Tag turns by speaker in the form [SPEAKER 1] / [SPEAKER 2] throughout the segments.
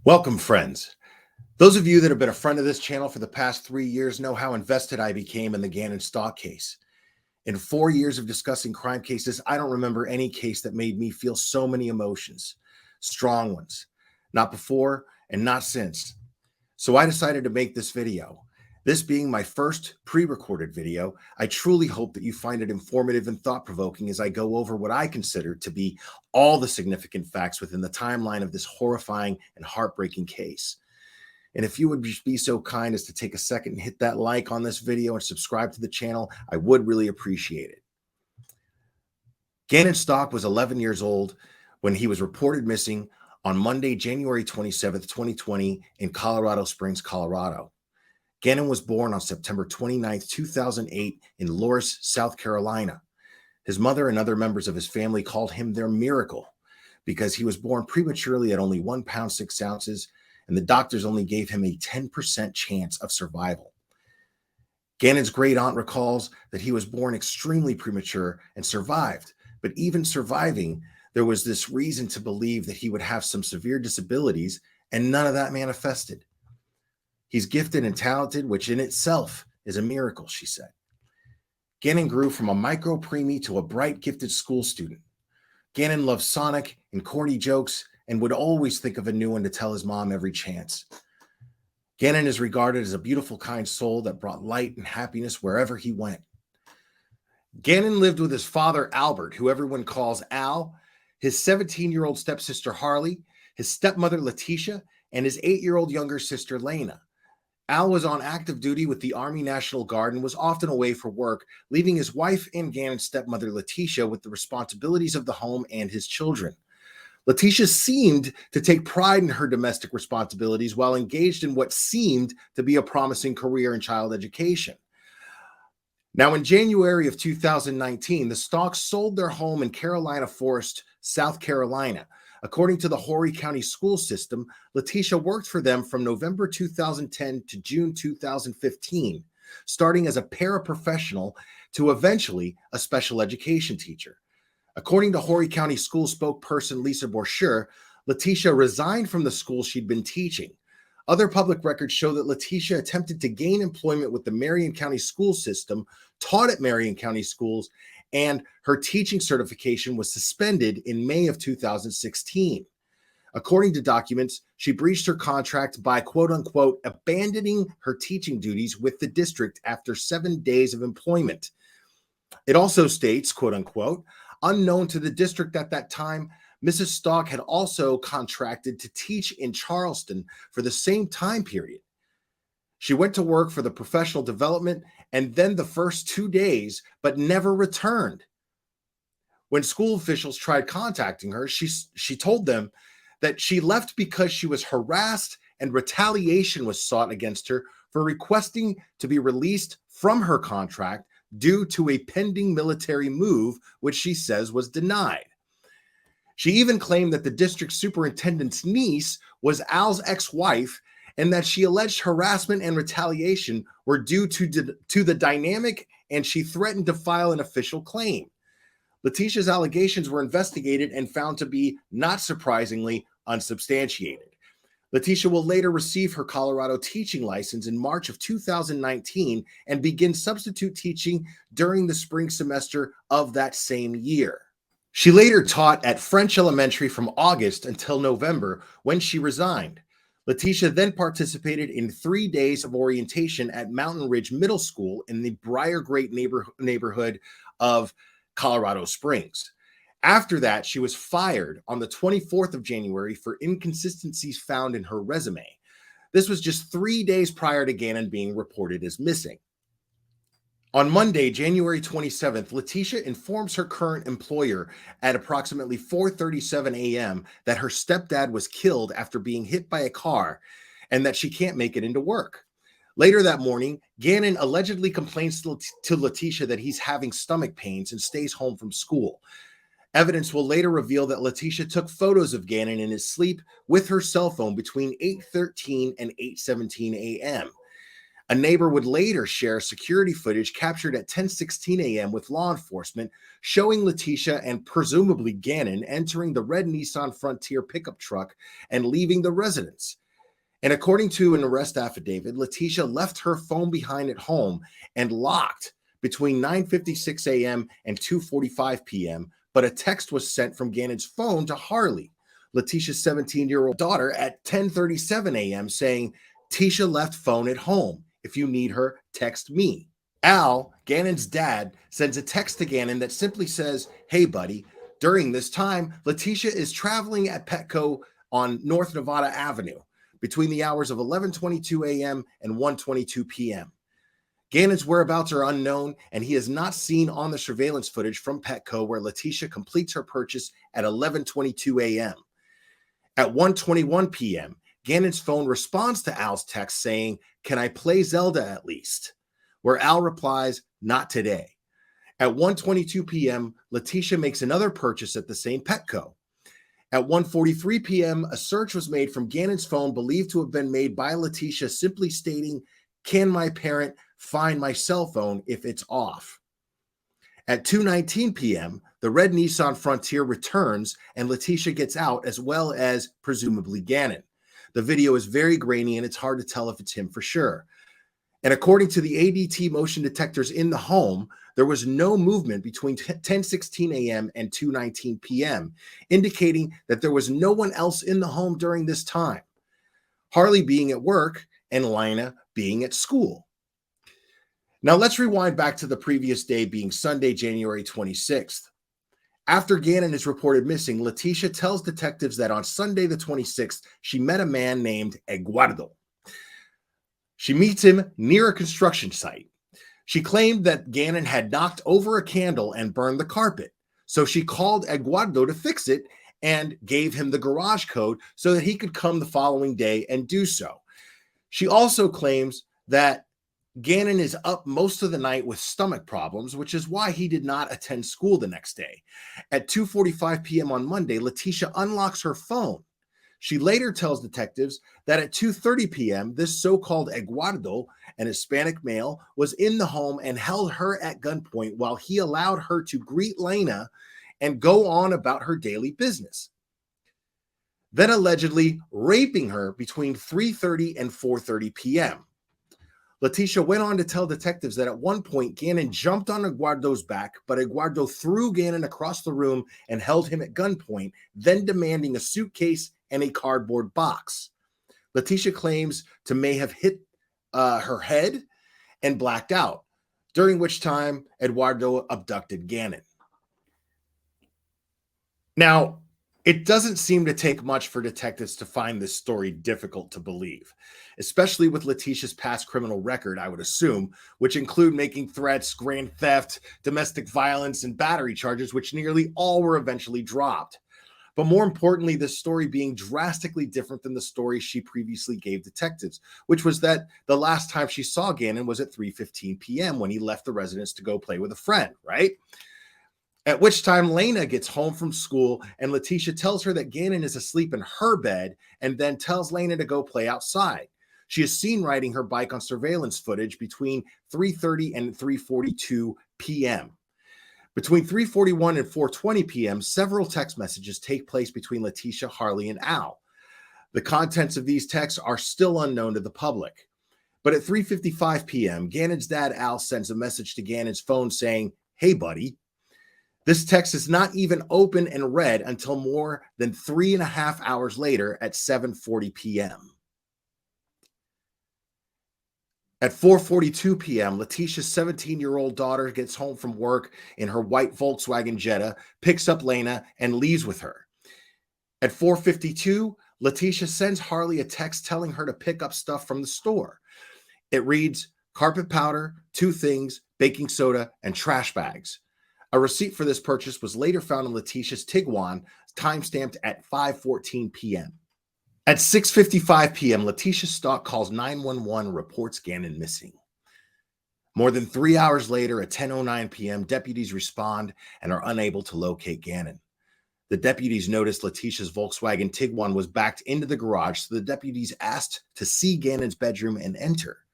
[SPEAKER 1] Welcome, friends. Those of you that have been a friend of this channel for the past 3 years know how invested I became in the Gannon Stauch case. In 4 years of discussing crime cases, I don't remember any case that made me feel so many emotions, strong ones, not before and not since. So I decided to make this video. This being my first pre-recorded video, I truly hope that you find it informative and thought-provoking as I go over what I consider to be all the significant facts within the timeline of this horrifying and heartbreaking case. And if you would be so kind as to take a second and hit that like on this video and subscribe to the channel, I would really appreciate it. Gannon Stauch was 11 years old when he was reported missing on Monday, January 27th, 2020 in Colorado Springs, Colorado. Gannon was born on September 29th, 2008 in Loris, South Carolina. His mother and other members of his family called him their miracle because he was born prematurely at only 1 pound 6 ounces, and the doctors only gave him a 10% chance of survival. Gannon's great aunt recalls that he was born extremely premature and survived, but even surviving, there was this reason to believe that he would have some severe disabilities, and none of that manifested. He's gifted and talented, which in itself is a miracle, she said. Gannon grew from a micro-preemie to a bright, gifted school student. Gannon loved Sonic and corny jokes and would always think of a new one to tell his mom every chance. Gannon is regarded as a beautiful, kind soul that brought light and happiness wherever he went. Gannon lived with his father, Albert, who everyone calls Al, his 17-year-old stepsister, Harley, his stepmother, Leticia, and his 8-year-old younger sister, Lena. Al was on active duty with the Army National Guard and was often away for work, leaving his wife and Gannon's stepmother, Leticia, with the responsibilities of the home and his children. Leticia seemed to take pride in her domestic responsibilities while engaged in what seemed to be a promising career in child education. Now, in January of 2019, the Stauchs sold their home in Carolina Forest, South Carolina. According to the Horry County school system, Leticia worked for them from November 2010 to June 2015, starting as a paraprofessional to eventually a special education teacher. According to Horry County school spokesperson Lisa Borscher, Leticia resigned from the school she'd been teaching. Other public records show that Leticia attempted to gain employment with the Marion County school system, taught at Marion County schools, and her teaching certification was suspended in May of 2016. According to documents, she breached her contract by, quote-unquote, abandoning her teaching duties with the district after 7 days of employment. It also states, quote-unquote, unknown to the district at that time, Mrs. Stauch had also contracted to teach in Charleston for the same time period. She went to work for the professional development and then the first 2 days, but never returned. When school officials tried contacting her, she told them that she left because she was harassed and retaliation was sought against her for requesting to be released from her contract due to a pending military move, which she says was denied. She even claimed that the district superintendent's niece was Al's ex-wife and that she alleged harassment and retaliation were due to the dynamic, and she threatened to file an official claim. Leticia's allegations were investigated and found to be, not surprisingly, unsubstantiated. Leticia will later receive her Colorado teaching license in March of 2019 and begin substitute teaching during the spring semester of that same year. She later taught at French Elementary from August until November, when she resigned. Leticia then participated in 3 days of orientation at Mountain Ridge Middle School in the Briar Great neighborhood of Colorado Springs. After that, she was fired on the 24th of January for inconsistencies found in her resume. This was just 3 days prior to Gannon being reported as missing. On Monday, January 27th, Leticia informs her current employer at approximately 4:37 a.m. that her stepdad was killed after being hit by a car and that she can't make it into work. Later that morning, Gannon allegedly complains to Leticia that he's having stomach pains and stays home from school. Evidence will later reveal that Leticia took photos of Gannon in his sleep with her cell phone between 8:13 and 8:17 a.m. A neighbor would later share security footage captured at 10:16 a.m. with law enforcement, showing Leticia and presumably Gannon entering the red Nissan Frontier pickup truck and leaving the residence. And according to an arrest affidavit, Leticia left her phone behind at home and locked between 9:56 a.m. and 2:45 p.m., but a text was sent from Gannon's phone to Harley, Leticia's 17-year-old daughter, at 10:37 a.m. saying, "Tisha left phone at home. If you need her, text me." Al, Gannon's dad, sends a text to Gannon that simply says, "Hey, buddy, during this time, Leticia is traveling at Petco on North Nevada Avenue between the hours of 11:22 a.m. and 1:22 p.m. Gannon's whereabouts are unknown, and he is not seen on the surveillance footage from Petco where Leticia completes her purchase at 11:22 a.m. At 1:21 p.m., Gannon's phone responds to Al's text saying, "Can I play Zelda at least?" Where Al replies, "Not today." At 1:22 p.m., Leticia makes another purchase at the same Petco. At 1:43 p.m., a search was made from Gannon's phone believed to have been made by Leticia, simply stating, "Can my parent find my cell phone if it's off?" At 2:19 p.m., the red Nissan Frontier returns and Leticia gets out, as well as presumably Gannon. The video is very grainy and it's hard to tell if it's him for sure. And according to the ADT motion detectors in the home, there was no movement between 10:16 a.m. and 2:19 p.m., indicating that there was no one else in the home during this time, Harley being at work and Lina being at school. Now let's rewind back to the previous day being Sunday, January 26th. After Gannon is reported missing, Leticia tells detectives that on Sunday the 26th, she met a man named Eduardo. She meets him near a construction site. She claimed that Gannon had knocked over a candle and burned the carpet. So she called Eduardo to fix it and gave him the garage code so that he could come the following day and do so. She also claims that Gannon is up most of the night with stomach problems, which is why he did not attend school the next day. At 2:45 p.m. on Monday, Leticia unlocks her phone. She later tells detectives that at 2:30 p.m., this so-called Eduardo, an Hispanic male, was in the home and held her at gunpoint while he allowed her to greet Lena and go on about her daily business, then allegedly raping her between 3:30 and 4:30 p.m. Leticia went on to tell detectives that at one point, Gannon jumped on Eduardo's back, but Eduardo threw Gannon across the room and held him at gunpoint, then demanding a suitcase and a cardboard box. Leticia claims to may have hit her head and blacked out, during which time Eduardo abducted Gannon. Now, it doesn't seem to take much for detectives to find this story difficult to believe, especially with Leticia's past criminal record, I would assume, which include making threats, grand theft, domestic violence, and battery charges, which nearly all were eventually dropped. But more importantly, this story being drastically different than the story she previously gave detectives, which was that the last time she saw Gannon was at 3:15 p.m. when he left the residence to go play with a friend, right? At which time Lena gets home from school and Leticia tells her that Gannon is asleep in her bed and then tells Lena to go play outside. She is seen riding her bike on surveillance footage between 3:30 and 3:42 p.m. Between 3:41 and 4:20 p.m., several text messages take place between Leticia, Harley, and Al. The contents of these texts are still unknown to the public. But at 3:55 p.m., Gannon's dad, Al, sends a message to Gannon's phone saying, "Hey, buddy." This text is not even open and read until more than 3.5 hours later at 7:40 p.m. At 4:42 p.m., Leticia's 17-year-old daughter gets home from work in her white Volkswagen Jetta, picks up Lena, and leaves with her. At 4:52, Leticia sends Harley a text telling her to pick up stuff from the store. It reads, carpet powder, 2 things, baking soda, and trash bags. A receipt for this purchase was later found in Leticia's Tiguan, timestamped at 5:14 p.m. At 6:55 p.m., Leticia Stauch calls 911 and reports Gannon missing. More than 3 hours later, at 10:09 p.m., deputies respond and are unable to locate Gannon. The deputies noticed Leticia's Volkswagen Tiguan was backed into the garage, so the deputies asked to see Gannon's bedroom and enter.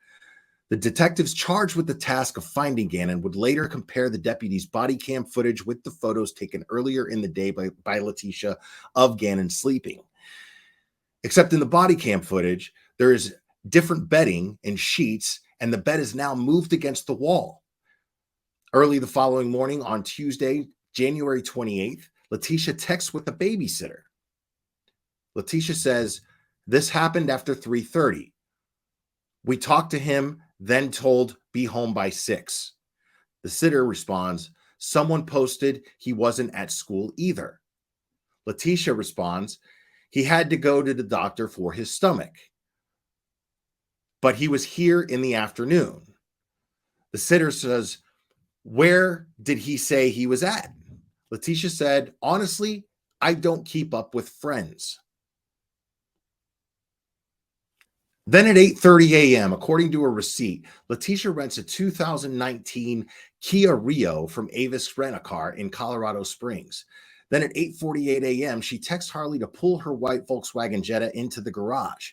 [SPEAKER 1] The detectives charged with the task of finding Gannon would later compare the deputy's body cam footage with the photos taken earlier in the day by Leticia of Gannon sleeping. Except in the body cam footage, there is different bedding and sheets, and the bed is now moved against the wall. Early the following morning on Tuesday, January 28th, Leticia texts with the babysitter. Leticia says, "This happened after 3:30. We talked to him, then told be home by 6. The sitter responds, "Someone posted he wasn't at school either." Leticia responds, "He had to go to the doctor for his stomach, but he was here in the afternoon." The sitter says, "Where did he say he was at?" Leticia said, "Honestly, I don't keep up with friends." Then at 8:30 a.m., according to a receipt, Leticia rents a 2019 Kia Rio from Avis Rent-A-Car in Colorado Springs. Then at 8:48 a.m., she texts Harley to pull her white Volkswagen Jetta into the garage.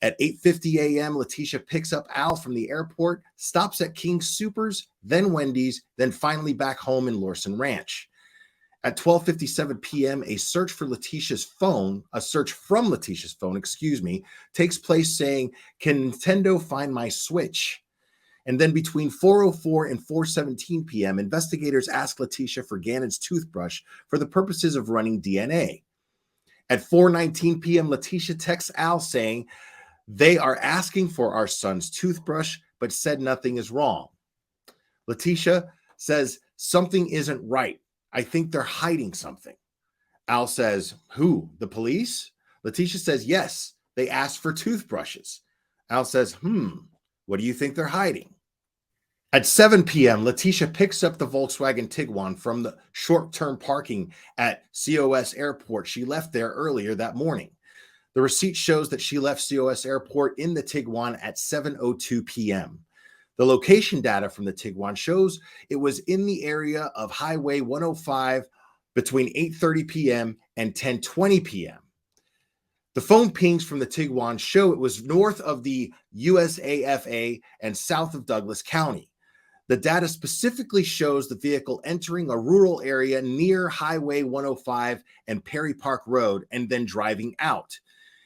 [SPEAKER 1] At 8:50 a.m., Leticia picks up Al from the airport, stops at King's Supers, then Wendy's, then finally back home in Lorson Ranch. At 12:57 p.m., a search from Leticia's phone, takes place saying, "Can Nintendo find my Switch?" And then between 4:04 and 4:17 p.m., investigators ask Leticia for Gannon's toothbrush for the purposes of running DNA. At 4:19 p.m., Leticia texts Al saying, "They are asking for our son's toothbrush, but said nothing is wrong." Leticia says, "Something isn't right. I think they're hiding something." Al says, "Who? The police?" Leticia says, "Yes, they asked for toothbrushes." Al says, "What do you think they're hiding?" At 7 p.m., Leticia picks up the Volkswagen Tiguan from the short-term parking at COS Airport. She left there earlier that morning. The receipt shows that she left COS Airport in the Tiguan at 7:02 p.m. The location data from the Tiguan shows it was in the area of Highway 105 between 8:30 p.m. and 10:20 p.m. The phone pings from the Tiguan show it was north of the USAFA and south of Douglas County. The data specifically shows the vehicle entering a rural area near Highway 105 and Perry Park Road and then driving out.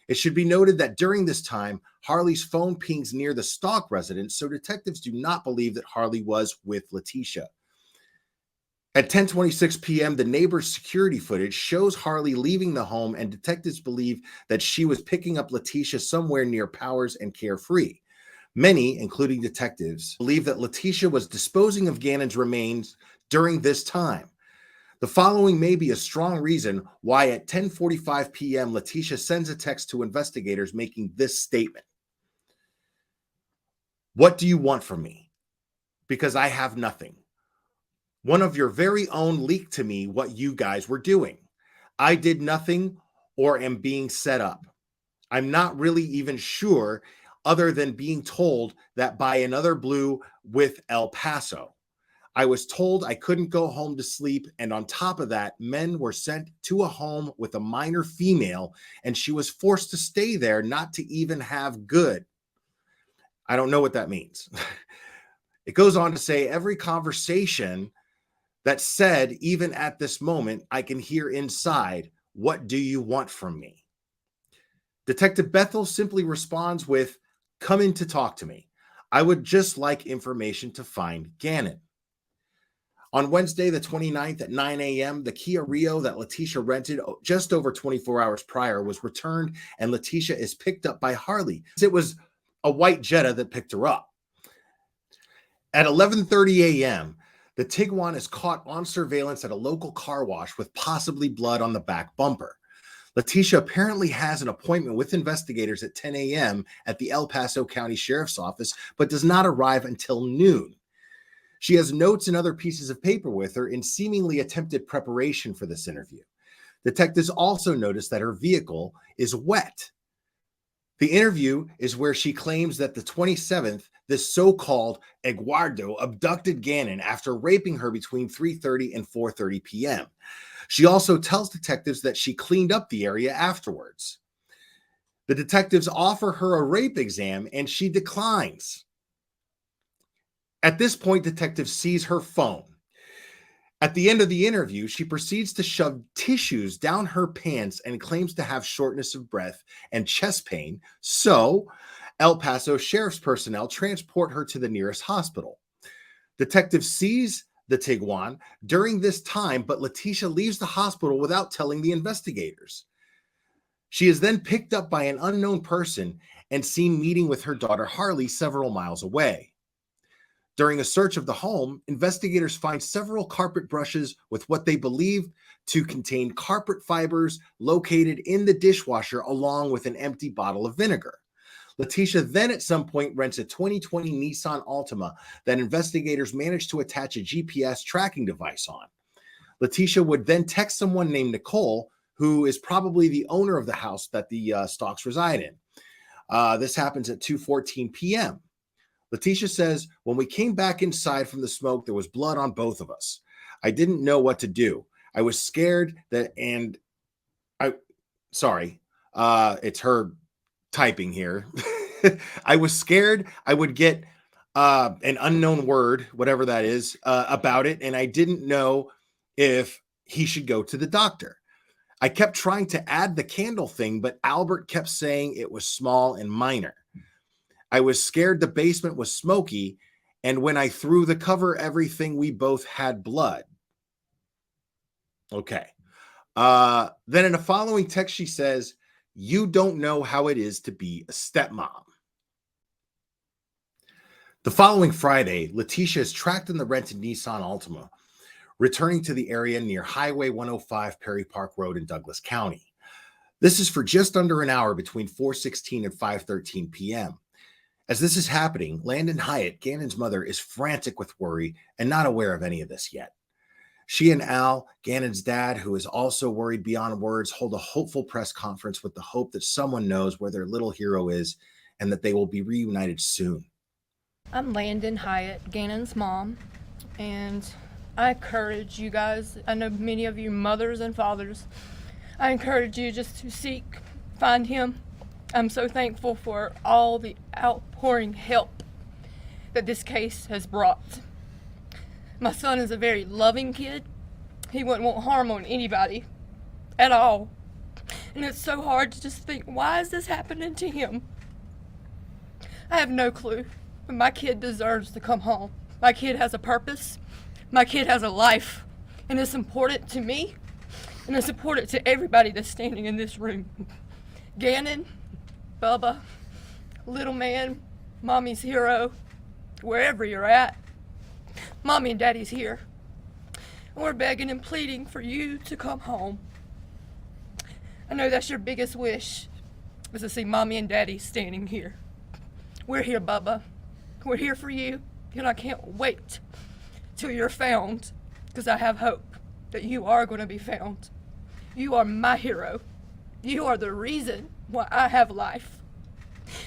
[SPEAKER 1] It should be noted that during this time, Harley's phone pings near the Stauch residence, so detectives do not believe that Harley was with Leticia. At 10:26 p.m., the neighbor's security footage shows Harley leaving the home, and detectives believe that she was picking up Leticia somewhere near Powers and Carefree. Many, including detectives, believe that Leticia was disposing of Gannon's remains during this time. The following may be a strong reason why at 10:45 p.m. Leticia sends a text to investigators making this statement. "What do you want from me? Because I have nothing. One of your very own leaked to me what you guys were doing. I did nothing or am being set up. I'm not really even sure other than being told that by another blue with El Paso. I was told I couldn't go home to sleep, and on top of that, men were sent to a home with a minor female, and she was forced to stay there not to even have good." I don't know what that means. It goes on to say, "Every conversation that said, even at this moment, I can hear inside, what do you want from me?" Detective Bethel simply responds with, "Come in to talk to me. I would just like information to find Gannon." On Wednesday, the 29th at 9 a.m., the Kia Rio that Leticia rented just over 24 hours prior was returned, and Leticia is picked up by Harley. It was a white Jetta that picked her up. At 11:30 a.m., the Tiguan is caught on surveillance at a local car wash with possibly blood on the back bumper. Leticia apparently has an appointment with investigators at 10 a.m. at the El Paso County Sheriff's Office, but does not arrive until noon. She has notes and other pieces of paper with her in seemingly attempted preparation for this interview. Detectives also notice that her vehicle is wet. The interview is where she claims that the 27th, this so-called Eduardo abducted Gannon after raping her between 3:30 and 4:30 p.m. She also tells detectives that she cleaned up the area afterwards. The detectives offer her a rape exam and she declines. At this point, detective sees her phone. At the end of the interview, she proceeds to shove tissues down her pants and claims to have shortness of breath and chest pain. So, El Paso sheriff's personnel transport her to the nearest hospital. Detective sees the Tiguan during this time, but Leticia leaves the hospital without telling the investigators. She is then picked up by an unknown person and seen meeting with her daughter Harley several miles away. During a search of the home, investigators find several carpet brushes with what they believe to contain carpet fibers located in the dishwasher, along with an empty bottle of vinegar. Leticia then at some point rents a 2020 Nissan Altima that investigators managed to attach a GPS tracking device on. Leticia would then text someone named Nicole, who is probably the owner of the house that the Stauchs reside in. This happens at 2:14 p.m. Leticia says, when we came back inside from the smoke, there was blood on both of us. I didn't know what to do. I was scared that, and it's her typing here. I was scared I would get an unknown word, whatever that is, about it, and I didn't know if he should go to the doctor. I kept trying to add the candle thing, but Albert kept saying it was small and minor. I was scared the basement was smoky, and when I threw the cover, everything, we both had blood. Okay. Then in a following text, she says, you don't know how it is to be a stepmom. The following Friday, Leticia is tracked in the rented Nissan Altima, returning to the area near Highway 105 Perry Park Road in Douglas County. This is for just under an hour between 4:16 and 5:13 p.m. As this is happening, Landon Hyatt, Gannon's mother, is frantic with worry and not aware of any of this yet. She and Al, Gannon's dad, who is also worried beyond words, hold a hopeful press conference with the hope that someone knows where their little hero is and that they will be reunited soon.
[SPEAKER 2] I'm Landon Hyatt, Gannon's mom, and I encourage you guys, I know many of you mothers and fathers, I encourage you just to find him. I'm so thankful for all the outpouring help that this case has brought. My son is a very loving kid. He wouldn't want harm on anybody at all. And it's so hard to just think, why is this happening to him? I have no clue, but my kid deserves to come home. My kid has a purpose. My kid has a life. And it's important to me, and it's important to everybody that's standing in this room. Gannon, Bubba, little man, mommy's hero, wherever you're at, mommy and daddy's here. And we're begging and pleading for you to come home. I know that's your biggest wish, is to see mommy and daddy standing here. We're here, Bubba. We're here for you, and I can't wait till you're found, because I have hope that you are going to be found. You are my hero. You are the reason why I have life.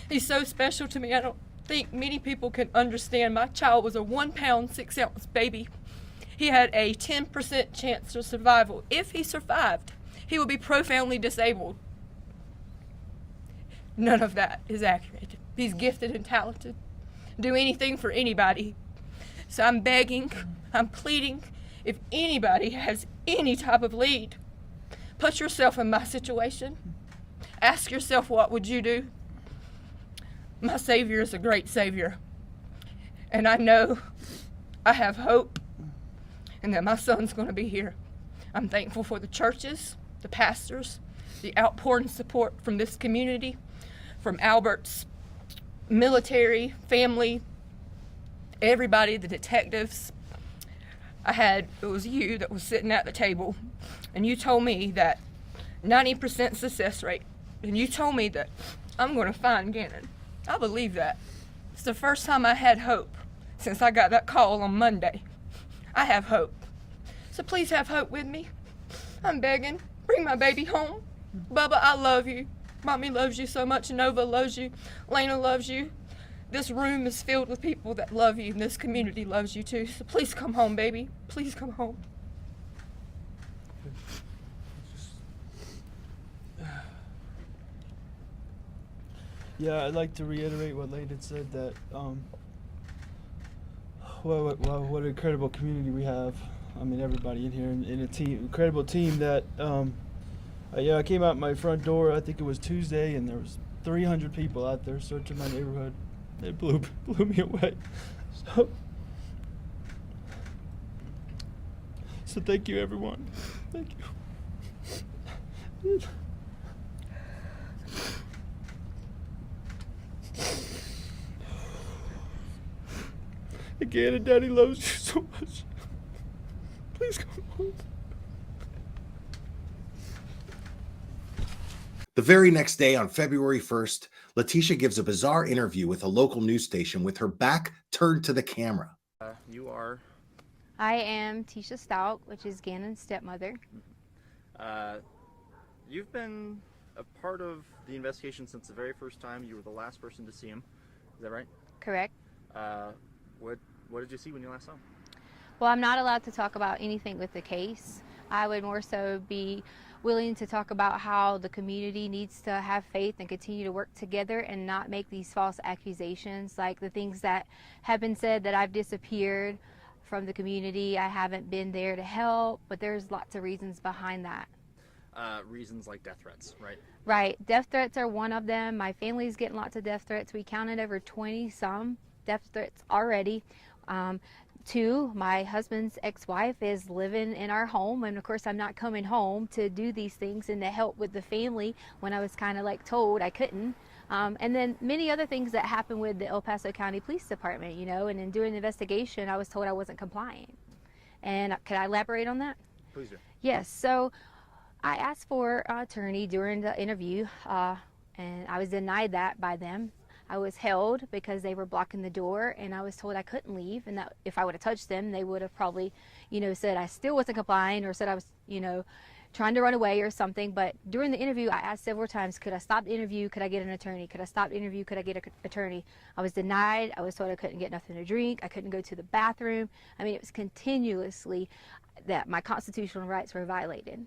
[SPEAKER 2] He's so special to me. I don't think many people can understand. My child was a 1 pound, 6 ounce baby. He had a 10% chance of survival. If he survived, he would be profoundly disabled. None of that is accurate. He's gifted and talented. Do anything for anybody. So I'm begging, I'm pleading, if anybody has any type of lead, put yourself in my situation. Ask yourself, what would you do? My Savior is a great Savior. And I know I have hope and that my son's going to be here. I'm thankful for the churches, the pastors, the outpouring support from this community, from Albert's military, family, everybody, the detectives. It was you that was sitting at the table, and you told me that 90% success rate, and you told me that I'm going to find Gannon. I believe that. It's the first time I had hope since I got that call on Monday. I have hope. So please have hope with me. I'm begging. Bring my baby home. Bubba, I love you. Mommy loves you so much. Nova loves you. Lena loves you. This room is filled with people that love you, and this community loves you too. So please come home, baby. Please come home.
[SPEAKER 3] Yeah, I'd like to reiterate what Landon said, that Well, what an incredible community we have. I mean, everybody in here in a team, incredible team that, I came out my front door, I think it was Tuesday, and there was 300 people out there searching my neighborhood. It blew me away. So thank you, everyone. Thank you. Again, and Daddy loves you so much. Please come home.
[SPEAKER 1] The very next day, on February 1st, Leticia gives a bizarre interview with a local news station with her back turned to the camera.
[SPEAKER 4] You are?
[SPEAKER 5] I am Tisha Stauch, which is Gannon's stepmother.
[SPEAKER 4] You've been a part of the investigation since the very first time. You were the last person to see him. Is that right?
[SPEAKER 5] Correct.
[SPEAKER 4] What did you see when you last saw him?
[SPEAKER 5] Well, I'm not allowed to talk about anything with the case. I would more so be willing to talk about how the community needs to have faith and continue to work together and not make these false accusations, like the things that have been said that I've disappeared from the community. I haven't been there to help, but there's lots of reasons behind that.
[SPEAKER 4] Reasons like death threats, right?
[SPEAKER 5] Right. Death threats are one of them. My family's getting lots of death threats. We counted over 20-some death threats already. Two, my husband's ex-wife is living in our home, and of course I'm not coming home to do these things and to help with the family when I was kind of like told I couldn't. And then many other things that happened with the El Paso County Police Department, you know, and in doing the investigation I was told I wasn't complying. And could I elaborate on that?
[SPEAKER 4] Please do.
[SPEAKER 5] Yes. So I asked for an attorney during the interview, and I was denied that by them. I was held because they were blocking the door, and I was told I couldn't leave, and that if I would have touched them, they would have probably, you know, said I still wasn't complying, or said I was, you know, trying to run away or something. But during the interview, I asked several times, could I stop the interview? Could I get an attorney? Could I stop the interview? Could I get an attorney? I was denied. I was told I couldn't get nothing to drink. I couldn't go to the bathroom. I mean, it was continuously that my constitutional rights were violated.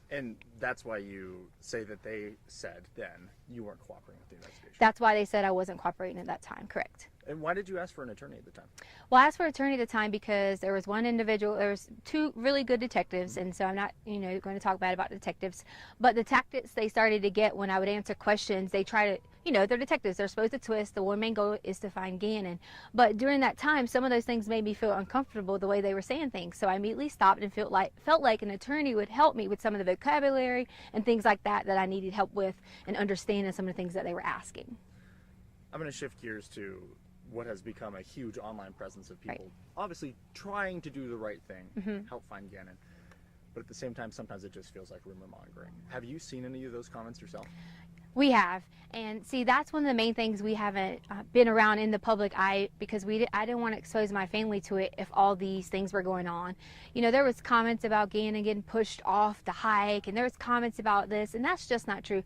[SPEAKER 4] And that's why you say that they said then you weren't cooperating with the investigation.
[SPEAKER 5] That's why they said I wasn't cooperating at that time, correct.
[SPEAKER 4] And why did you ask for an attorney at the time?
[SPEAKER 5] Well, I asked for an attorney at the time because there was one individual, there was two really good detectives, and so I'm not, you know, going to talk bad about detectives, but the tactics they started to get when I would answer questions, they try to, you know, they're detectives, they're supposed to twist. The one main goal is to find Gannon. But during that time, some of those things made me feel uncomfortable the way they were saying things. So I immediately stopped and felt like an attorney would help me with some of the vocabulary and things like that I needed help with, and understanding some of the things that they were asking.
[SPEAKER 4] I'm going to shift gears to what has become a huge online presence of people
[SPEAKER 5] Right.
[SPEAKER 4] obviously trying to do the right thing,
[SPEAKER 5] Mhm.
[SPEAKER 4] help find Gannon. But at the same time, sometimes it just feels like rumor mongering. Have you seen any of those comments yourself?
[SPEAKER 5] We have, and see, that's one of the main things we haven't been around in the public eye, because I didn't want to expose my family to it if all these things were going on. You know, there was comments about Gannon getting pushed off the hike, and there was comments about this, and that's just not true.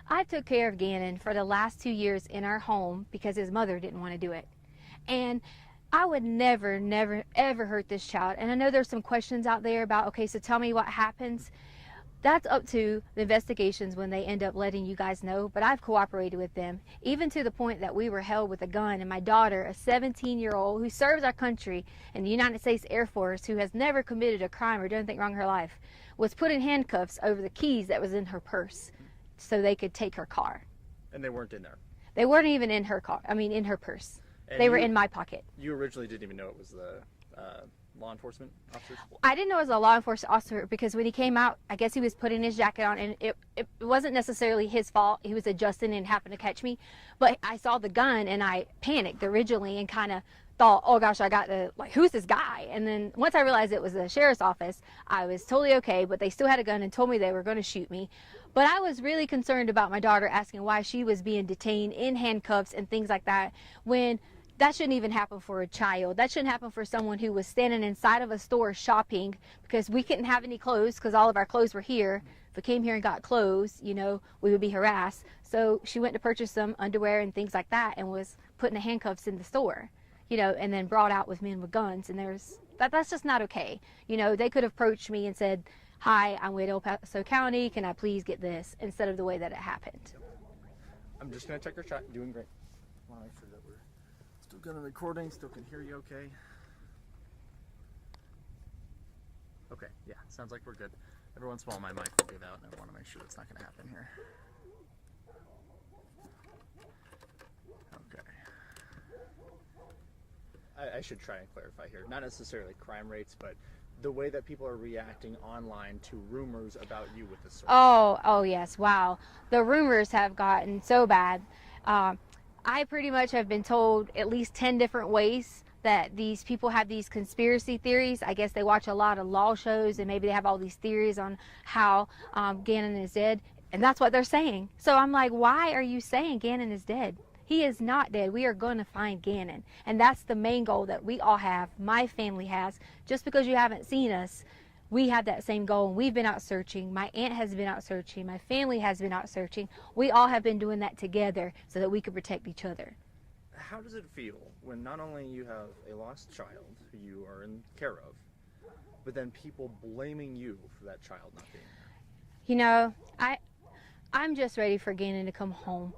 [SPEAKER 5] I took care of Gannon for the last 2 years in our home because his mother didn't want to do it. And I would never, ever hurt this child. And I know there's some questions out there about, okay, so tell me what happens. That's up to the investigations when they end up letting you guys know, but I've cooperated with them, even to the point that we were held with a gun, and my daughter, a 17-year-old who serves our country in the United States Air Force, who has never committed a crime or done anything wrong in her life, was put in handcuffs over the keys that was in her purse so they could take her car.
[SPEAKER 4] And they weren't in there?
[SPEAKER 5] They weren't even in her car, I mean in her purse.
[SPEAKER 4] And
[SPEAKER 5] they were in my pocket.
[SPEAKER 4] You originally didn't even know it was the law enforcement officers?
[SPEAKER 5] I didn't know it was a law enforcement officer because when he came out, I guess he was putting his jacket on, and it wasn't necessarily his fault. He was adjusting and happened to catch me. But I saw the gun and I panicked originally and kind of thought, oh gosh, I got to, like, who's this guy? And then once I realized it was the sheriff's office, I was totally okay, but they still had a gun and told me they were going to shoot me. But I was really concerned about my daughter, asking why she was being detained in handcuffs and things like that, when that shouldn't even happen for a child. That shouldn't happen for someone who was standing inside of a store shopping, because we couldn't have any clothes because all of our clothes were here. If we came here and got clothes, you know, we would be harassed. So she went to purchase some underwear and things like that and was put in the handcuffs in the store, you know, and then brought out with men with guns. And that's just not okay. You know, they could have approached me and said, hi, I'm with El Paso County, can I please get this, instead of the way that it happened.
[SPEAKER 4] I'm just going to check your shot. Doing great. I want to make sure that we're still got a recording, still can hear you okay. Okay, yeah, sounds like we're good. Every once in a while my mic will give out, and I want to make sure that's not going to happen here. Okay. I should try and clarify here. Not necessarily crime rates, but the way that people are reacting online to rumors about you with the source.
[SPEAKER 5] Oh yes, wow. The rumors have gotten so bad. I pretty much have been told at least 10 different ways that these people have these conspiracy theories. I guess they watch a lot of law shows and maybe they have all these theories on how Gannon is dead. And that's what they're saying. So I'm like, why are you saying Gannon is dead? He is not dead. We are going to find Gannon. And that's the main goal that we all have, my family has. Just because you haven't seen us, we have that same goal. And we've been out searching. My aunt has been out searching. My family has been out searching. We all have been doing that together so that we could protect each other.
[SPEAKER 4] How does it feel when not only you have a lost child who you are in care of, but then people blaming you for that child not being there?
[SPEAKER 5] You know, I'm just ready for Gannon to come home.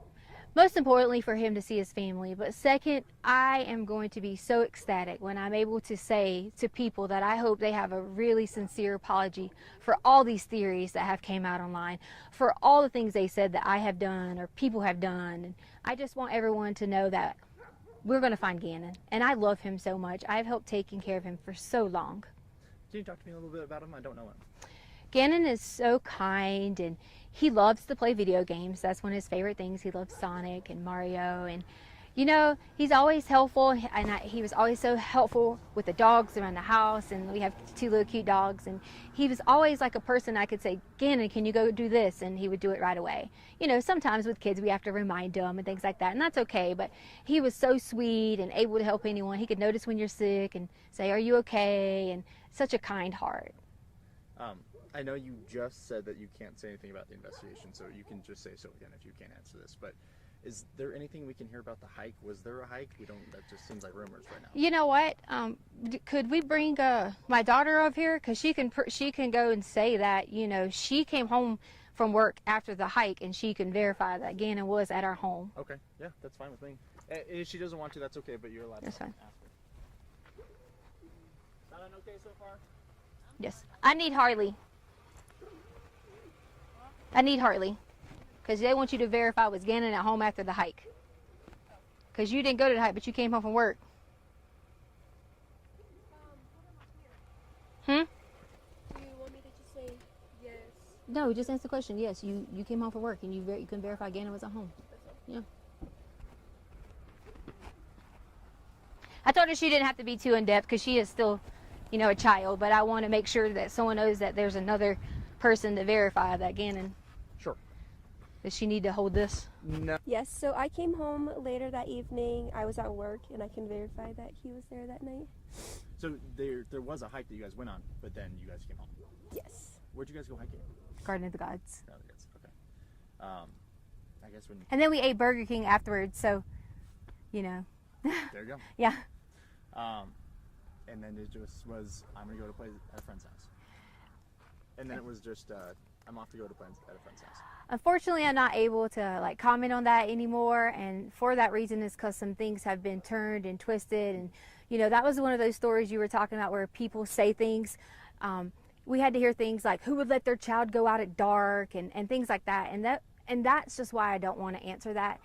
[SPEAKER 5] Most importantly, for him to see his family. But second, I am going to be so ecstatic when I'm able to say to people that I hope they have a really sincere apology for all these theories that have came out online, for all the things they said that I have done or people have done. And I just want everyone to know that we're going to find Gannon. And I love him so much. I've helped taking care of him for so long.
[SPEAKER 4] Can you talk to me a little bit about him? I don't know him.
[SPEAKER 5] Gannon is so kind, and he loves to play video games. That's one of his favorite things. He loves Sonic and Mario, and you know, he's always helpful, and he was always so helpful with the dogs around the house, and we have 2 little cute dogs, and he was always like a person I could say, Gannon, can you go do this? And he would do it right away. You know, sometimes with kids we have to remind them and things like that, and that's okay, but he was so sweet and able to help anyone. He could notice when you're sick and say, are you okay? And such a kind heart.
[SPEAKER 4] I know you just said that you can't say anything about the investigation, so you can just say so again if you can't answer this, but is there anything we can hear about the hike? Was there a hike? That just seems like rumors right now.
[SPEAKER 5] You know what? Could we bring my daughter up here? Because she can go and say that, you know, she came home from work after the hike and she can verify that Gannon was at our home.
[SPEAKER 4] Okay, yeah, that's fine with me. If she doesn't want to, that's okay, but you're allowed to ask her. Sound okay so far?
[SPEAKER 5] Yes. I need Harley. Because they want you to verify was Gannon at home after the hike. Because you didn't go to the hike, but you came home from work.
[SPEAKER 6] Do you want me to just say yes?
[SPEAKER 5] No, just answer the question. Yes, you came home from work and you can verify Gannon was at home. Yeah. I told her she didn't have to be too in-depth because she is still, you know, a child. But I want to make sure that someone knows that there's another person to verify that Gannon.
[SPEAKER 4] Sure.
[SPEAKER 5] Does she need to hold this?
[SPEAKER 4] No.
[SPEAKER 6] Yes, so I came home later that evening. I was at work and I can verify that he was there that night.
[SPEAKER 4] So there was a hike that you guys went on, but then you guys came home.
[SPEAKER 6] Yes.
[SPEAKER 4] Where'd you guys go hiking?
[SPEAKER 5] Garden of the Gods.
[SPEAKER 4] Oh, that's okay. I guess when
[SPEAKER 5] And then we ate Burger King afterwards, so, you know.
[SPEAKER 4] there you go.
[SPEAKER 5] Yeah.
[SPEAKER 4] And then it just was, I'm gonna go to play at a friend's house. And then it was just, I'm off to go to play at a friend's house.
[SPEAKER 5] Unfortunately, I'm not able to like comment on that anymore, and for that reason is because some things have been turned and twisted, and you know, that was one of those stories you were talking about where people say things. We had to hear things like who would let their child go out at dark and things like that, and that's just why I don't want to answer that.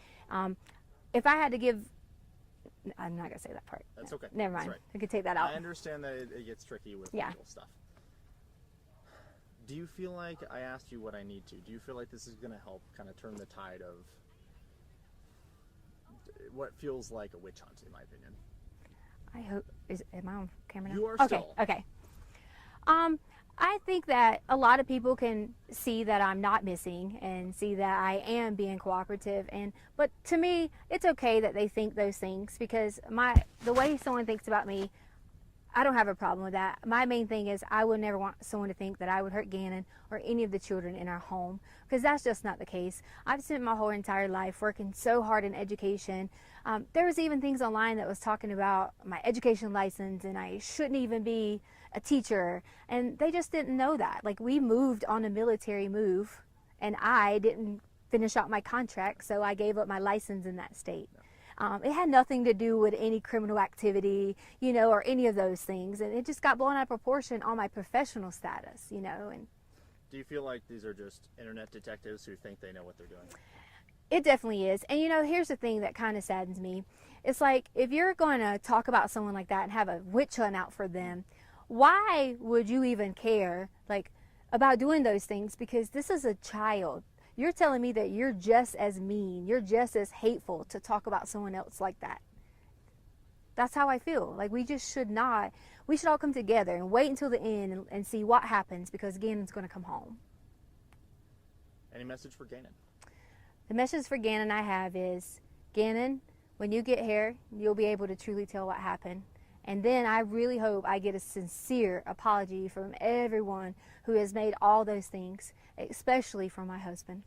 [SPEAKER 5] If I had to give, I'm not gonna say that part.
[SPEAKER 4] That's okay.
[SPEAKER 5] Never mind.
[SPEAKER 4] That's right.
[SPEAKER 5] I could take that out.
[SPEAKER 4] I understand that it gets tricky with
[SPEAKER 5] Yeah.
[SPEAKER 4] legal stuff. Do you feel like I asked you what I need to? Do you feel like this is going to help kind of turn the tide of what feels like a witch hunt, in my opinion?
[SPEAKER 5] I hope, am I on camera now?
[SPEAKER 4] You are
[SPEAKER 5] okay,
[SPEAKER 4] still.
[SPEAKER 5] Okay. I think that a lot of people can see that I'm not missing and see that I am being cooperative, but to me, it's okay that they think those things because the way someone thinks about me, I don't have a problem with that. My main thing is I would never want someone to think that I would hurt Gannon or any of the children in our home because that's just not the case. I've spent my whole entire life working so hard in education. There was even things online that was talking about my education license and I shouldn't even be a teacher, and they just didn't know that. Like, we moved on a military move and I didn't finish out my contract, so I gave up my license in that state. It had nothing to do with any criminal activity, you know, or any of those things. And it just got blown out of proportion on my professional status, you know. And
[SPEAKER 4] Do you feel like these are just internet detectives who think they know what they're doing?
[SPEAKER 5] it definitely is. And you know, here's the thing that kind of saddens me. It's like, if you're going to talk about someone like that and have a witch hunt out for them, why would you even care, like, about doing those things? Because this is a child. You're telling me that you're just as mean, you're just as hateful to talk about someone else like that. That's how I feel. Like, we just should not. We should all come together and wait until the end and see what happens, because Gannon's going to come home.
[SPEAKER 4] Any message for Gannon?
[SPEAKER 5] The message for Gannon I have is, Gannon, when you get here, you'll be able to truly tell what happened. And then I really hope I get a sincere apology from everyone who has made all those things, especially from my husband.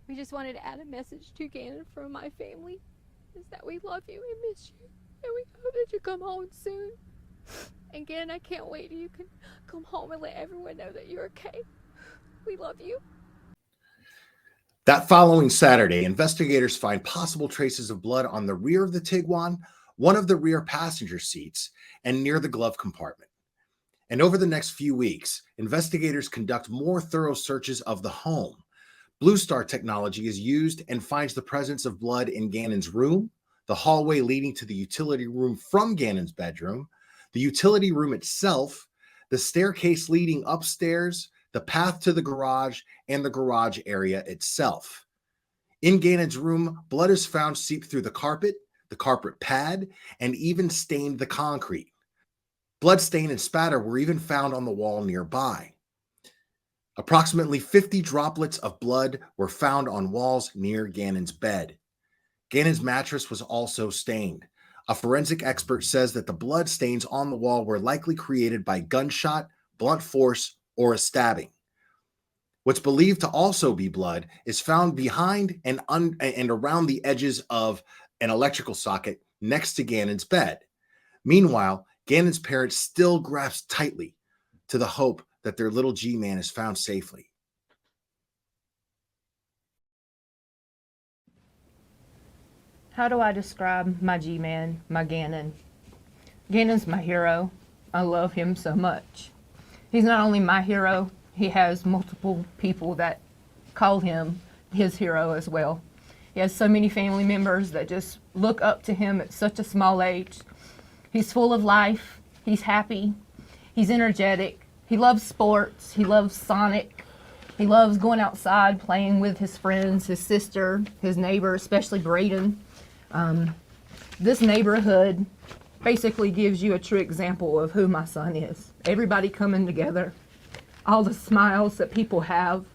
[SPEAKER 7] We just wanted to add a message to Gannon from my family, is that we love you and miss you, and we hope that you come home soon. And Gannon, I can't wait till you can come home and let everyone know that you're okay. We love you.
[SPEAKER 1] That following Saturday, investigators find possible traces of blood on the rear of the Tiguan, one of the rear passenger seats, and near the glove compartment. And over the next few weeks, investigators conduct more thorough searches of the home. Blue Star technology is used and finds the presence of blood in Gannon's room, the hallway leading to the utility room from Gannon's bedroom, the utility room itself, the staircase leading upstairs, the path to the garage, and the garage area itself. In Gannon's room, blood is found seeped through the carpet pad, and even stained the concrete. Blood stain and spatter were even found on the wall nearby. Approximately 50 droplets of blood were found on walls near Gannon's bed. Gannon's mattress was also stained. A forensic expert says that the blood stains on the wall were likely created by gunshot, blunt force, or a stabbing. What's believed to also be blood is found behind and around the edges of an electrical socket next to Gannon's bed. Meanwhile, Gannon's parents still grasp tightly to the hope that their little G-man is found safely.
[SPEAKER 2] How do I describe my G-man, my Gannon? Gannon's my hero. I love him so much. He's not only my hero, he has multiple people that call him his hero as well. He has so many family members that just look up to him at such a small age. He's full of life. He's happy. He's energetic. He loves sports. He loves Sonic. He loves going outside, playing with his friends, his sister, his neighbor, especially Braden. This neighborhood basically gives you a true example of who my son is. Everybody coming together, all the smiles that people have.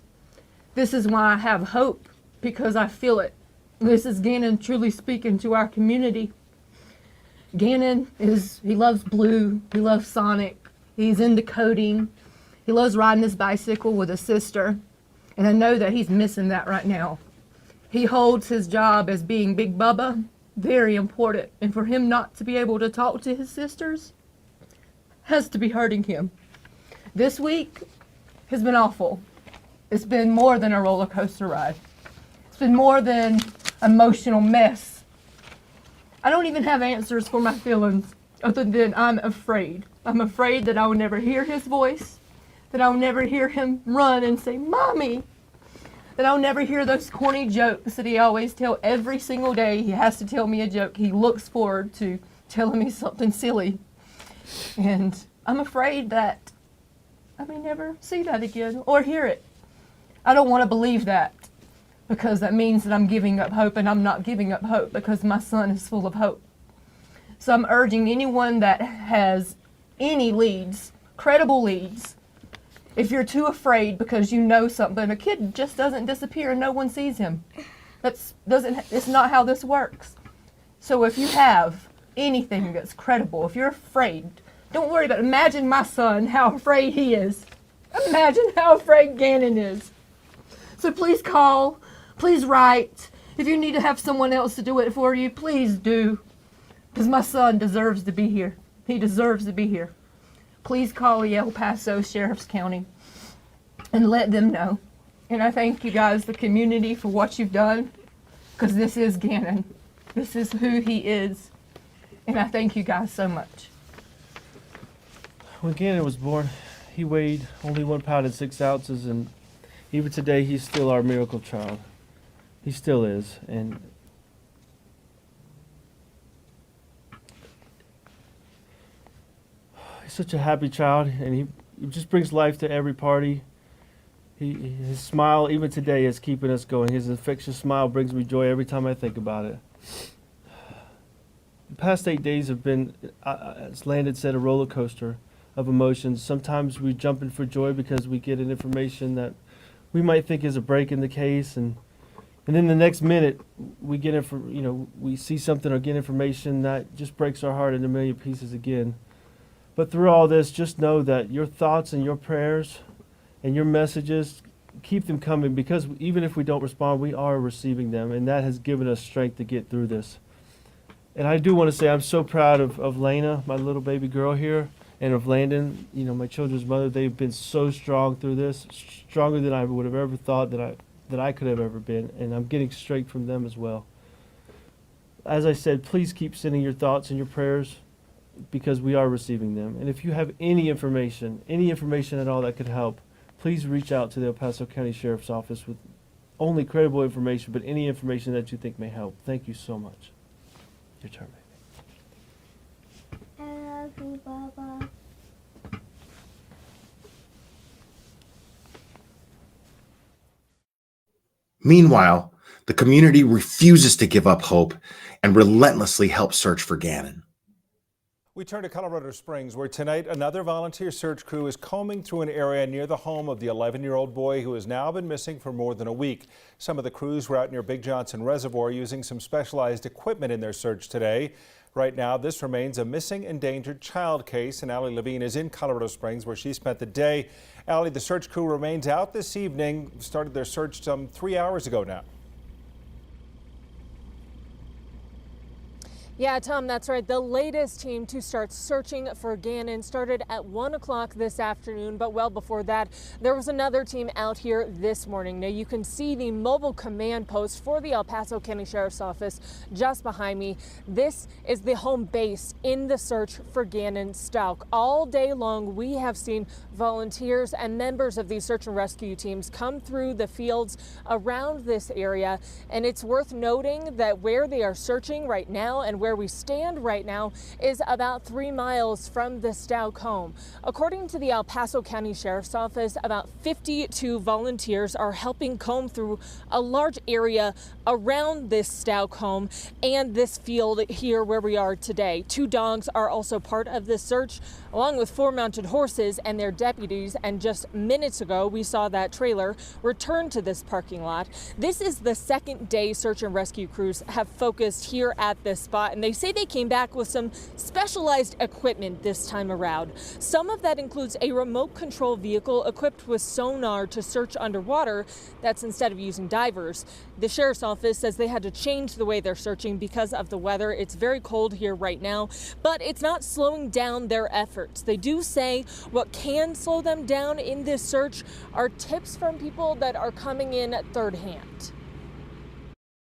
[SPEAKER 2] This is why I have hope, because I feel it. This is Gannon truly speaking to our community. Gannon he loves blue, he loves Sonic, he's into coding, he loves riding his bicycle with his sister, and I know that he's missing that right now. He holds his job as being Big Bubba very important, and for him not to be able to talk to his sisters has to be hurting him. This week has been awful. It's been more than a roller coaster ride. It's been more than emotional mess. I don't even have answers for my feelings other than I'm afraid. I'm afraid that I will never hear his voice, that I will never hear him run and say, "Mommy," that I'll never hear those corny jokes that he always tells every single day. He has to tell me a joke. He looks forward to telling me something silly. And I'm afraid that I may never see that again or hear it. I don't want to believe that, because that means that I'm giving up hope, and I'm not giving up hope because my son is full of hope. So I'm urging anyone that has any leads, credible leads, if you're too afraid because you know something, a kid just doesn't disappear and no one sees him. It's not how this works. So if you have anything that's credible, if you're afraid, don't worry about it. Imagine my son, how afraid he is. Imagine how afraid Gannon is. So please call, please write. If you need to have someone else to do it for you, please do. Because my son deserves to be here. He deserves to be here. Please call the El Paso Sheriff's County and let them know. And I thank you guys, the community, for what you've done, because this is Gannon. This is who he is, and I thank you guys so much.
[SPEAKER 3] When Gannon was born, he weighed only 1 pound and 6 ounces, and even today, he's still our miracle child. He still is, and he's such a happy child, and he just brings life to every party. His smile, even today, is keeping us going. His infectious smile brings me joy every time I think about it. The past 8 days have been, as Landon said, a roller coaster of emotions. Sometimes we jump in for joy because we get an information that we might think is a break in the case, and then the next minute we get we see something or get information that just breaks our heart into a million pieces again. But through all this, just know that your thoughts and your prayers and your messages, keep them coming, because even if we don't respond, we are receiving them, and that has given us strength to get through this. And I do want to say I'm so proud of Lena, my little baby girl here, and of Landon, my children's mother. They've been so strong through this, stronger than I would have ever thought that I could have ever been, and I'm getting strength from them as well. As I said, please keep sending your thoughts and your prayers, because we are receiving them. And if you have any information at all that could help, please reach out to the El Paso County Sheriff's Office with only credible information, but any information that you think may help. Thank you so much. Your turn, baby.
[SPEAKER 6] I love you, Baba.
[SPEAKER 1] Meanwhile, the community refuses to give up hope and relentlessly helps search for Gannon.
[SPEAKER 8] We turn to Colorado Springs, where tonight another volunteer search crew is combing through an area near the home of the 11-year-old boy who has now been missing for more than a week. Some of the crews were out near Big Johnson Reservoir using some specialized equipment in their search today. Right now, this remains a missing endangered child case, and Allie Levine is in Colorado Springs, where she spent the day. Allie, the search crew remains out this evening, started their search some 3 hours ago now.
[SPEAKER 9] Yeah, Tom, that's right. The latest team to start searching for Gannon started at 1 o'clock this afternoon, but well before that, there was another team out here this morning. Now, you can see the mobile command post for the El Paso County Sheriff's Office just behind me. This is the home base in the search for Gannon Stauch. All day long, we have seen volunteers and members of these search and rescue teams come through the fields around this area, and it's worth noting that where they are searching right now and where we stand right now is about 3 miles from the Stauch home. According to the El Paso County Sheriff's Office, about 52 volunteers are helping comb through a large area around this Stauch home and this field here where we are today. 2 dogs are also part of this search, along with 4 mounted horses and their deputies. And just minutes ago, we saw that trailer return to this parking lot. This is the second day search and rescue crews have focused here at this spot, and they say they came back with some specialized equipment this time around. Some of that includes a remote control vehicle equipped with sonar to search underwater. That's instead of using divers. The sheriff's office says they had to change the way they're searching because of the weather. It's very cold here right now, but it's not slowing down their efforts. They do say what can slow them down in this search are tips from people that are coming in third hand.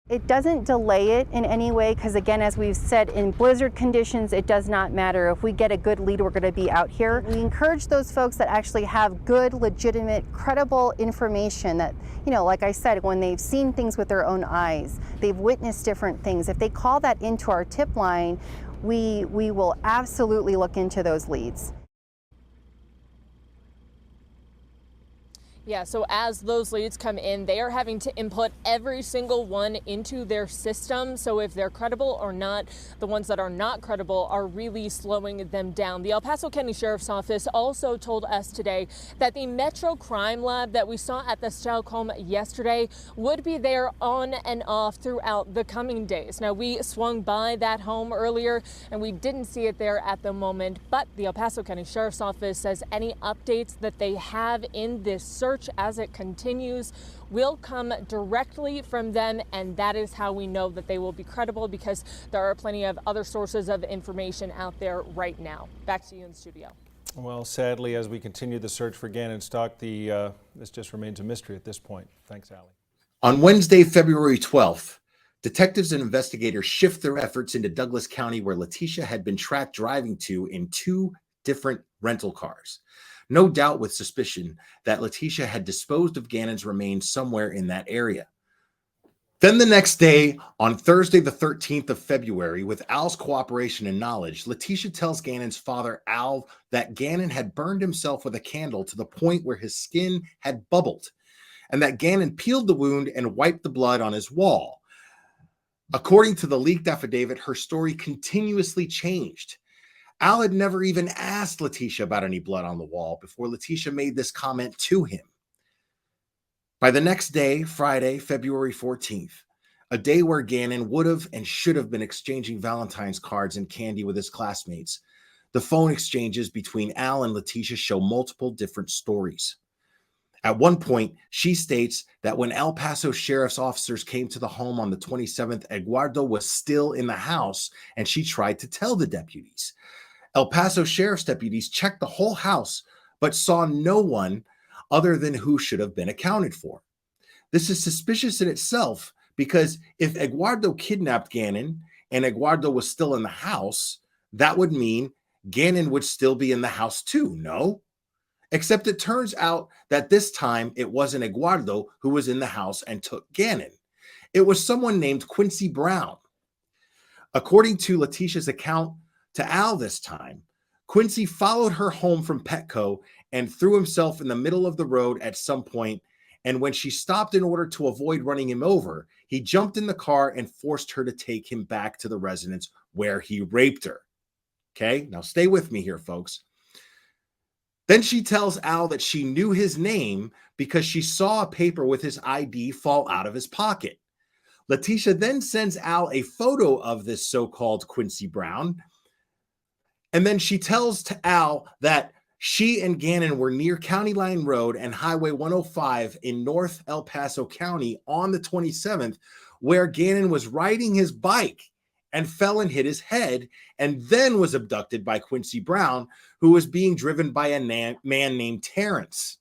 [SPEAKER 10] It doesn't delay it in any way, because again, as we've said, in blizzard conditions, it does not matter. If we get a good lead, we're going to be out here. We encourage those folks that actually have good, legitimate, credible information that, like I said, when they've seen things with their own eyes, they've witnessed different things. If they call that into our tip line, we will absolutely look into those leads.
[SPEAKER 9] Yeah, so as those leads come in, they are having to input every single one into their system. So if they're credible or not, the ones that are not credible are really slowing them down. The El Paso County Sheriff's Office also told us today that the Metro Crime Lab that we saw at the Stauch home yesterday would be there on and off throughout the coming days. Now, we swung by that home earlier and we didn't see it there at the moment, but the El Paso County Sheriff's Office says any updates that they have in this search as it continues will come directly from them, and that is how we know that they will be credible, because there are plenty of other sources of information out there right now. Back to you in studio.
[SPEAKER 8] Well, sadly, as we continue the search for Gannon Stauch, this just remains a mystery at this point. Thanks, Allie.
[SPEAKER 1] On Wednesday, February 12th, Detectives and investigators shift their efforts into Douglas County, where Leticia had been tracked driving to in 2 different rental cars. No doubt with suspicion that Leticia had disposed of Gannon's remains somewhere in that area. Then the next day, on Thursday, the 13th of February, with Al's cooperation and knowledge, Leticia tells Gannon's father, Al, that Gannon had burned himself with a candle to the point where his skin had bubbled, and that Gannon peeled the wound and wiped the blood on his wall. According to the leaked affidavit, her story continuously changed. Al had never even asked Leticia about any blood on the wall before Leticia made this comment to him. By the next day, Friday, February 14th, a day where Gannon would have and should have been exchanging Valentine's cards and candy with his classmates, the phone exchanges between Al and Leticia show multiple different stories. At one point, she states that when El Paso sheriff's officers came to the home on the 27th, Eduardo was still in the house, and she tried to tell the deputies. El Paso sheriff's deputies checked the whole house, but saw no one other than who should have been accounted for. This is suspicious in itself, because if Eduardo kidnapped Gannon and Eduardo was still in the house, that would mean Gannon would still be in the house too, no? Except it turns out that this time it wasn't Eduardo who was in the house and took Gannon. It was someone named Quincy Brown. According to Leticia's account to Al this time, Quincy followed her home from Petco and threw himself in the middle of the road at some point, and when she stopped in order to avoid running him over, he jumped in the car and forced her to take him back to the residence where he raped her. Okay, now stay with me here, folks. Then she tells Al that she knew his name because she saw a paper with his ID fall out of his pocket. Leticia then sends Al a photo of this so-called Quincy Brown, and then she tells to Al that she and Gannon were near County Line Road and Highway 105 in North El Paso County on the 27th, where Gannon was riding his bike and fell and hit his head, and then was abducted by Quincy Brown, who was being driven by a man named Terrence.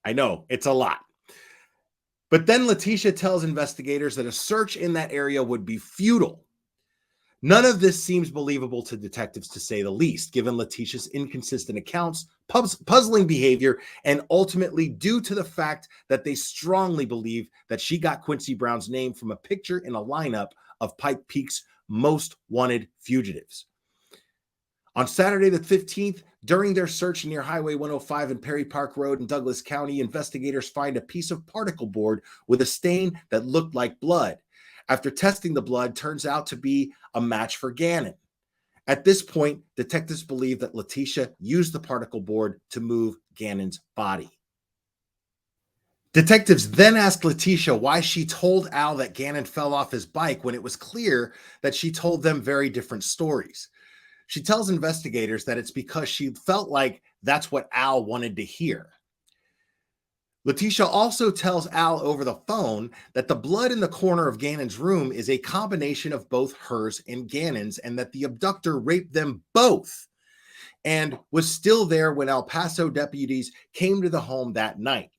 [SPEAKER 1] I know, it's a lot. But then Leticia tells investigators that a search in that area would be futile. None of this seems believable to detectives, to say the least, given Leticia's inconsistent accounts, puzzling behavior, and ultimately due to the fact that they strongly believe that she got Quincy Brown's name from a picture in a lineup of Pike Peak's most wanted fugitives. On Saturday the 15th, during their search near Highway 105 and Perry Park Road in Douglas County, investigators find a piece of particle board with a stain that looked like blood. After testing the blood, turns out to be a match for Gannon. At this point, detectives believe that Leticia used the particle board to move Gannon's body. Detectives then ask Leticia why she told Al that Gannon fell off his bike when it was clear that she told them very different stories. She tells investigators that it's because she felt like that's what Al wanted to hear. Leticia also tells Al over the phone that the blood in the corner of Gannon's room is a combination of both hers and Gannon's, and that the abductor raped them both and was still there when El Paso deputies came to the home that night.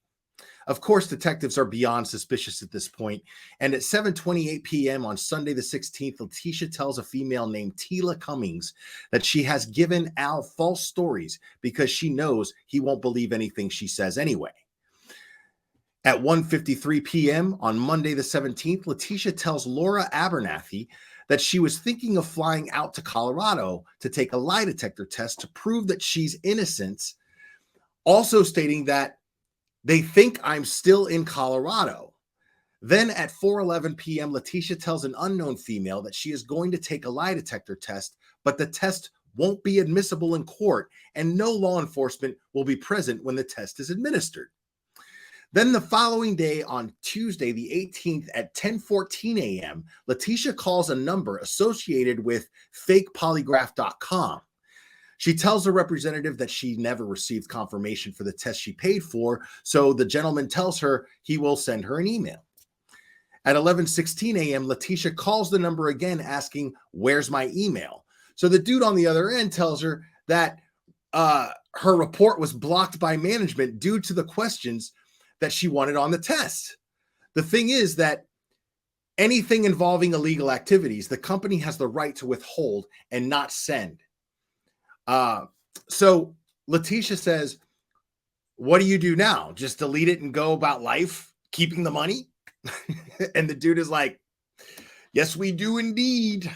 [SPEAKER 1] Of course, detectives are beyond suspicious at this point, and at 7:28 p.m. on Sunday the 16th, Leticia tells a female named Tila Cummings that she has given Al false stories because she knows he won't believe anything she says anyway. At 1:53 p.m. on Monday the 17th, Leticia tells Laura Abernathy that she was thinking of flying out to Colorado to take a lie detector test to prove that she's innocent, also stating that they think I'm still in Colorado. Then at 4:11 p.m., Leticia tells an unknown female that she is going to take a lie detector test, but the test won't be admissible in court and no law enforcement will be present when the test is administered. Then the following day, on Tuesday, the 18th at 10:14 a.m., Leticia calls a number associated with fakepolygraph.com. She tells the representative that she never received confirmation for the test she paid for, so the gentleman tells her he will send her an email. At 11:16 a.m., Leticia calls the number again asking, "Where's my email?" So the dude on the other end tells her that her report was blocked by management due to the questions that she wanted on the test. The thing is that anything involving illegal activities, the company has the right to withhold and not send. So Leticia says, what do you do now? Just delete it and go about life, keeping the money? And the dude is like, yes, we do indeed.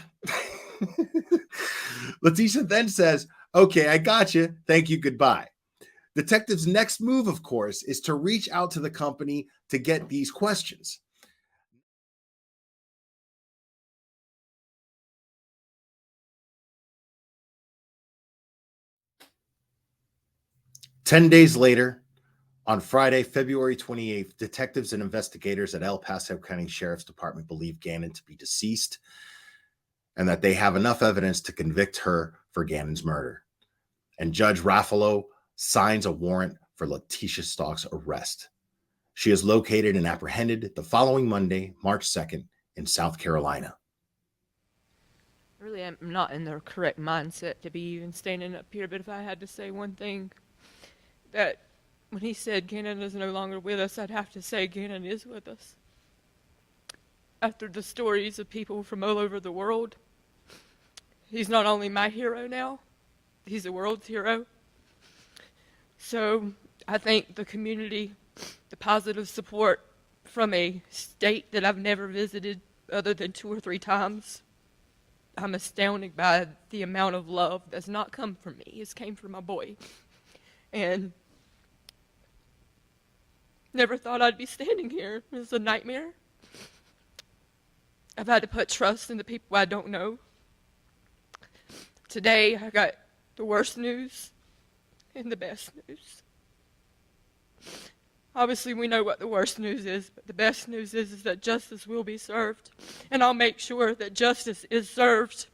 [SPEAKER 1] Leticia then says, okay, I got you. Thank you. Goodbye. Detective's next move, of course, is to reach out to the company to get these questions. Ten days later, on Friday, February 28th, detectives and investigators at El Paso County Sheriff's Department believe Gannon to be deceased and that they have enough evidence to convict her for Gannon's murder. And Judge Raffalo signs a warrant for Leticia Stauch's arrest. She is located and apprehended the following Monday, March 2nd, in South Carolina.
[SPEAKER 2] Really, I'm not in the correct mindset to be even standing up here, but if I had to say one thing, that when he said Gannon is no longer with us, I'd have to say Gannon is with us. After the stories of people from all over the world, he's not only my hero now, he's the world's hero. So I think the community, the positive support from a state that I've never visited other than 2 or 3 times, I'm astounded by the amount of love that's not come from me. It's came from my boy. And never thought I'd be standing here. It's a nightmare. I've had to put trust in the people I don't know. Today, I got the worst news and the best news. Obviously, we know what the worst news is, but the best news is that justice will be served. And I'll make sure that justice is served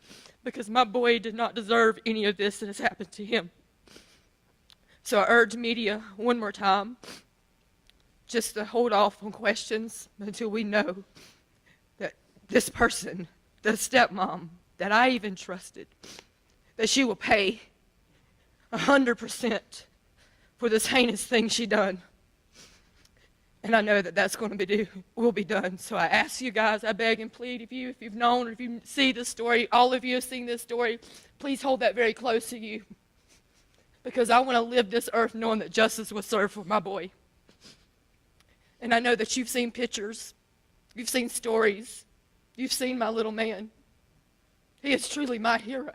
[SPEAKER 2] because my boy did not deserve any of this that has happened to him. So I urge media one more time just to hold off on questions until we know that this person, the stepmom that I even trusted, that she will pay 100% for this heinous thing she done. And I know that that's going to will be done. So I ask you guys, I beg and plead if you've known or if you see this story, all of you have seen this story, please hold that very close to you. Because I want to live this earth knowing that justice was served for my boy. And I know that you've seen pictures, you've seen stories, you've seen my little man. He is truly my hero.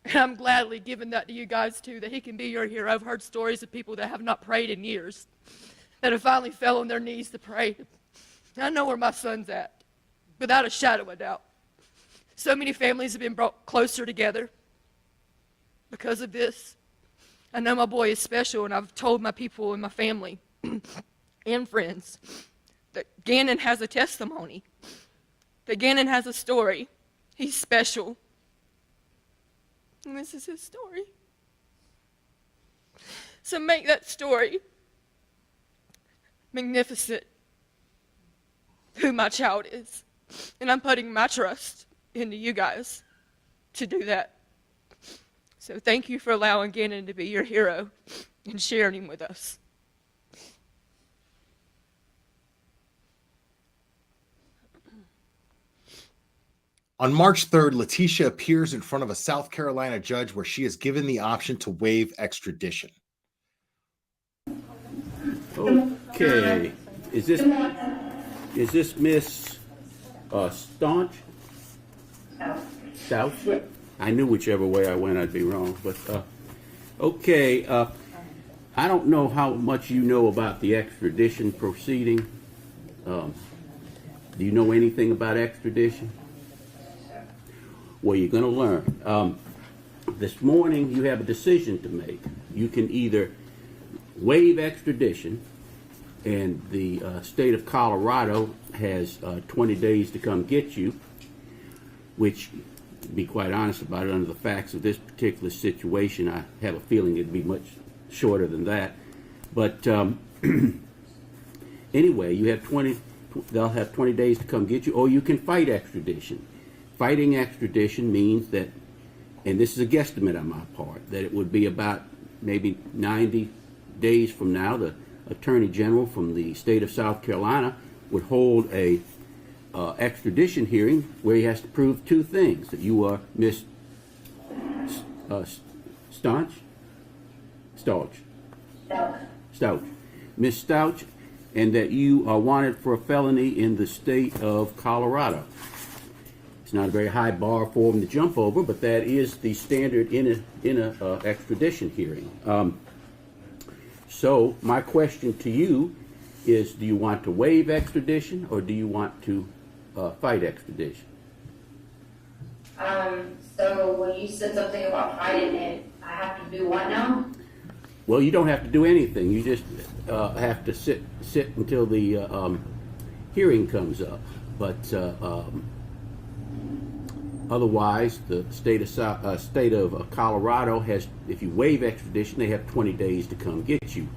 [SPEAKER 2] And I'm gladly giving that to you guys too, that he can be your hero. I've heard stories of people that have not prayed in years, that have finally fell on their knees to pray. And I know where my son's at, without a shadow of a doubt. So many families have been brought closer together because of this. I know my boy is special, and I've told my people and my family and friends that Gannon has a testimony, that Gannon has a story. He's special. And this is his story. So make that story magnificent, who my child is. And I'm putting my trust into you guys to do that. So thank you for allowing Gannon to be your hero and sharing him with us.
[SPEAKER 1] On March 3rd, Leticia appears in front of a South Carolina judge where she is given the option to waive extradition.
[SPEAKER 11] Okay, is this Miss Stauch? Stauch? I knew whichever way I went I'd be wrong, but okay. I don't know how much you know about the extradition proceeding. Do you know anything about extradition? Well, you're going to learn. This morning, you have a decision to make. You can either waive extradition, and the state of Colorado has 20 days to come get you, which, to be quite honest about it, under the facts of this particular situation, I have a feeling it'd be much shorter than that. But anyway, they'll have 20 days to come get you, or you can fight extradition. Fighting extradition means that, and this is a guesstimate on my part, that it would be about maybe 90 days from now, the Attorney General from the state of South Carolina would hold a extradition hearing where he has to prove two things: that you are Miss Stauch, Miss Stauch, and that you are wanted for a felony in the state of Colorado. It's not a very high bar for him to jump over, but that is the standard in a extradition hearing. So my question to you is: do you want to waive extradition, or do you want to fight extradition?
[SPEAKER 12] So when you said something about fighting it, I have to do what now?
[SPEAKER 11] Well, you don't have to do anything. You just have to sit until the hearing comes up. But otherwise, the state of Colorado has, if you waive extradition, they have 20 days to come get you.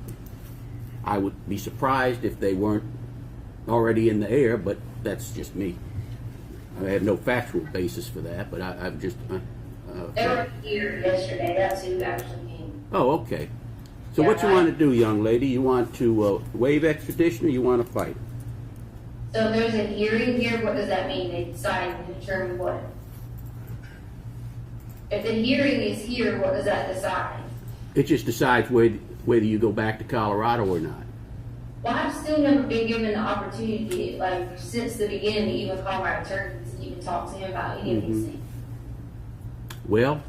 [SPEAKER 11] I would be surprised if they weren't already in the air, but that's just me. I have no factual basis for that, but I've just...
[SPEAKER 12] They were here yesterday. That's who actually came.
[SPEAKER 11] Oh, okay. So
[SPEAKER 12] Yeah,
[SPEAKER 11] what you want to do, young lady? You want to waive extradition, or you want to fight?
[SPEAKER 12] So if there's a hearing here, what does that mean? They decide to determine what? If the hearing is here, what does that decide?
[SPEAKER 11] It just decides whether you go back to Colorado or not.
[SPEAKER 12] Well, I've still never been given the opportunity, like, since the beginning, to even call my attorneys and even talk to him about any of these things.
[SPEAKER 11] Well,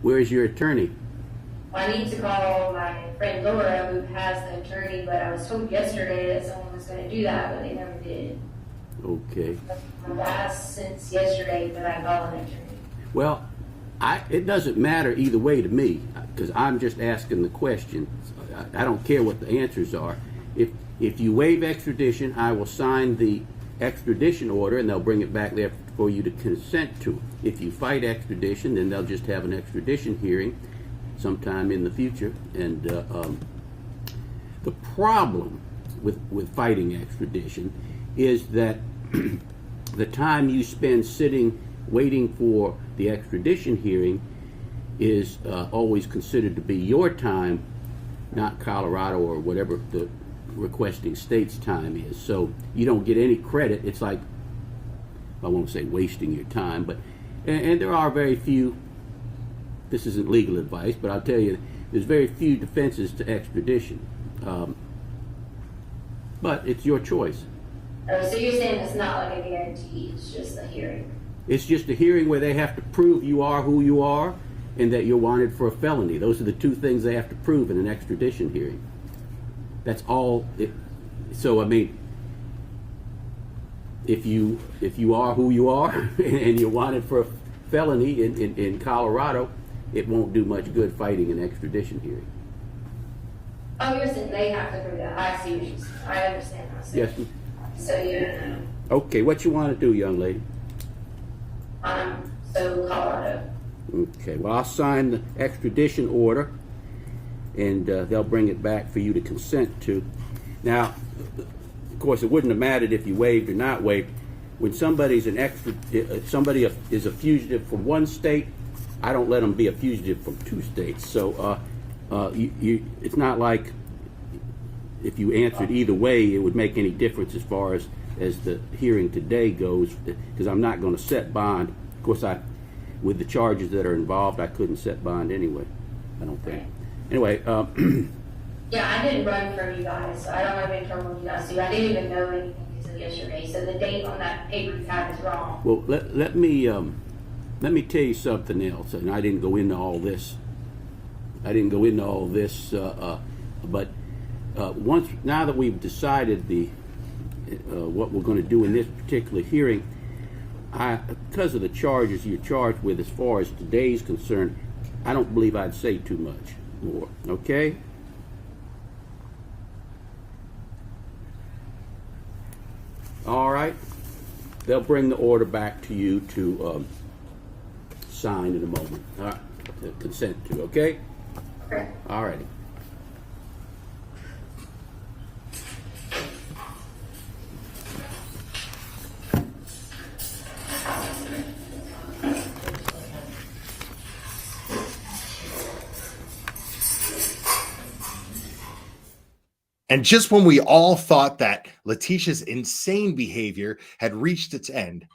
[SPEAKER 11] where's your attorney?
[SPEAKER 12] Well, I need to call my friend Laura, who has the attorney, but I was told yesterday that someone was going to do that, but they never did.
[SPEAKER 11] Okay.
[SPEAKER 12] I've asked since yesterday that I call an attorney.
[SPEAKER 11] Well, it doesn't matter either way to me, because I'm just asking the question. I don't care what the answers are. If you waive extradition, I will sign the extradition order, and they'll bring it back there for you to consent to. If you fight extradition, then they'll just have an extradition hearing sometime in the future. And the problem with fighting extradition is that the time you spend sitting waiting for the extradition hearing is always considered to be your time, not Colorado or whatever the requesting state's time is. So you don't get any credit. It's like, I won't say wasting your time, but and there are very few, this isn't legal advice, but I'll tell you, there's very few defenses to extradition. But it's your choice.
[SPEAKER 12] Oh, so you're saying it's not like a guarantee, it's just a hearing?
[SPEAKER 11] It's just a hearing where they have to prove you are who you are and that you're wanted for a felony. Those are the two things they have to prove in an extradition hearing. That's all. So, I mean, if you are who you are and you're wanted for a felony in Colorado, it won't do much good fighting an extradition hearing.
[SPEAKER 12] Oh, you're saying they have to prove that. I see what you're saying. I understand now.
[SPEAKER 11] Yes.
[SPEAKER 12] So you don't know.
[SPEAKER 11] Okay, what you want to do, young lady?
[SPEAKER 12] So Colorado.
[SPEAKER 11] Okay, well, I'll sign the extradition order, and they'll bring it back for you to consent to. Now, of course, it wouldn't have mattered if you waived or not waived. When somebody's somebody is a fugitive from one state, I don't let them be a fugitive from two states. So it's not like if you answered either way, it would make any difference as far as the hearing today goes, because I'm not going to set bond. Of course, with the charges that are involved, I couldn't set bond anyway, I don't think. Anyway.
[SPEAKER 12] Yeah, I didn't run from you guys, so I don't have any trouble with you guys too. I didn't even know anything until yesterday, so the date on that paper you have is wrong.
[SPEAKER 11] Well, let me tell you something else, and I didn't go into all this. But now that we've decided what we're going to do in this particular hearing, because of the charges you're charged with as far as today's concerned, I don't believe I'd say too much more, okay? All right. They'll bring the order back to you to sign in a moment. All right. To consent to, okay?
[SPEAKER 12] Okay.
[SPEAKER 11] All righty.
[SPEAKER 1] And just when we all thought that Leticia's insane behavior had reached its end,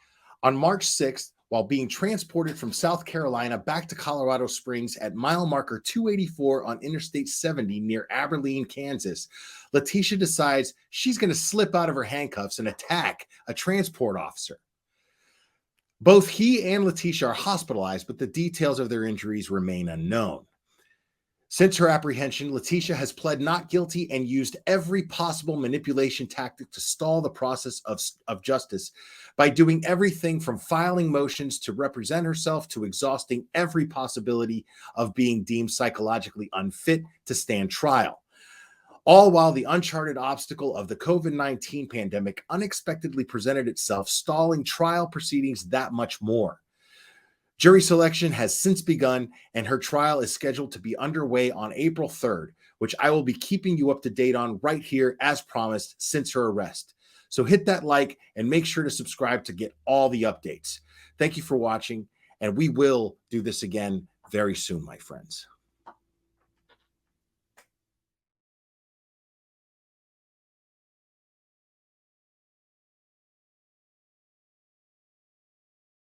[SPEAKER 1] on March 6th, while being transported from South Carolina back to Colorado Springs at mile marker 284 on Interstate 70 near Abilene, Kansas, Leticia decides she's going to slip out of her handcuffs and attack a transport officer. Both he and Leticia are hospitalized, but the details of their injuries remain unknown. Since her apprehension, Leticia has pled not guilty and used every possible manipulation tactic to stall the process of justice by doing everything from filing motions to represent herself to exhausting every possibility of being deemed psychologically unfit to stand trial. All while the uncharted obstacle of the COVID-19 pandemic unexpectedly presented itself, stalling trial proceedings that much more. Jury selection has since begun, and her trial is scheduled to be underway on April 3rd, which I will be keeping you up to date on right here as promised since her arrest. So hit that like and make sure to subscribe to get all the updates. Thank you for watching, and we will do this again very soon, my friends.